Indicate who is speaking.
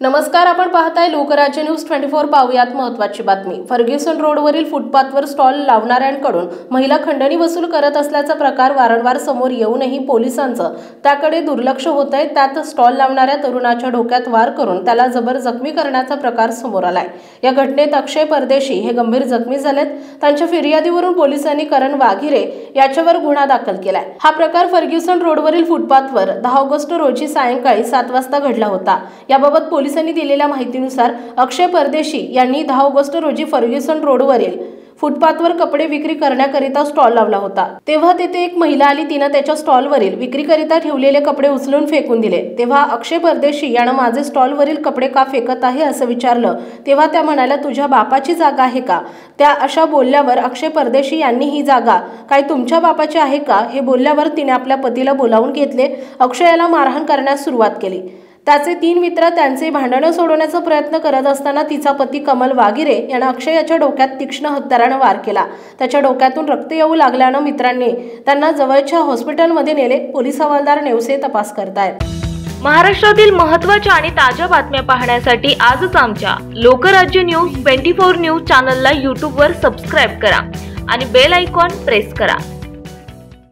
Speaker 1: नमस्कार, आपण पाहताय लोकराज्य न्यूज 24। पाहूयात महत्त्वाची बातमी। फर्ग्युसन रोडवरील फुटपाथवर स्टॉल लावणाऱ्यांकडून महिला खंडणी वसूल करत असल्याचा प्रकार वारंवार समोर येऊनही पोलिसांचं त्याकडे दुर्लक्ष होतंय। त्यात स्टॉल लावणाऱ्या तरुणाच्या डोक्यात वार करून त्याला जबर जखमी करण्याचा प्रकार समोर आलाय। या घटनेत अक्षय परदेशी हे गंभीर जखमी झालेत। त्यांच्या फिर्यादीवरून पोलिसांनी करण वाघिरे याच्यावर गुन्हा दाखल केलाय। हा प्रकार फर्ग्युसन रोडवरील फुटपाथवर 10 ऑगस्ट रोजी सायंकाळी 7 वाजता घडला होता। याबाबत पोलिसांनी दिलेल्या माहितीनुसार अक्षय परदेशी यांनी 10 ऑगस्ट रोजी फर्ग्युसन रोडवरील फुटपाथवर कपडे विक्री करण्याकरिता स्टॉल लावला होता। तेव्हा तेथे एक महिला आली। तिने त्याच्या स्टॉलवरील विक्रीकरिता ठेवलेले कपडे उचलून फेकून दिले। तेव्हा अक्षय परदेशी यानं माझे स्टॉलवरील कपडे का फेकत आहे असं विचारलं। तेव्हा त्या म्हणाल्या, तुझ्या बापाची जागा आहे का? त्या अशा बोलल्यावर अक्षय परदेशी यांनी ही जागा काय तुमच्या बापाची आहे का हे बोलल्यावर तिने आपल्या पतीला बोलावून घेतले। अक्षयाला मारहाण करण्यास सुरुवात केली। त्याचे 3 मित्र त्यांचे भांडण सोडवण्याचा प्रयत्न करत असताना तिचा पती कमल वाघिरे याने अक्षयाच्या डोक्यात तीक्ष्ण हत्याराने वार केला। त्याच्या डोक्यातून रक्त येऊ लागल्याने मित्रांनी त्यांना जवळच्या हॉस्पिटलमध्ये नेले। पोलीस हवालदार नेवसे तपास करतायत।
Speaker 2: महाराष्ट्रातील महत्त्वाच्या आणि ताज्या बातम्या पाहण्यासाठी आजच आमच्या लोकराज्य न्यूज 24 न्यूज चॅनलला YouTube वर सबस्क्राइब करा आणि बेल आयकॉन प्रेस करा।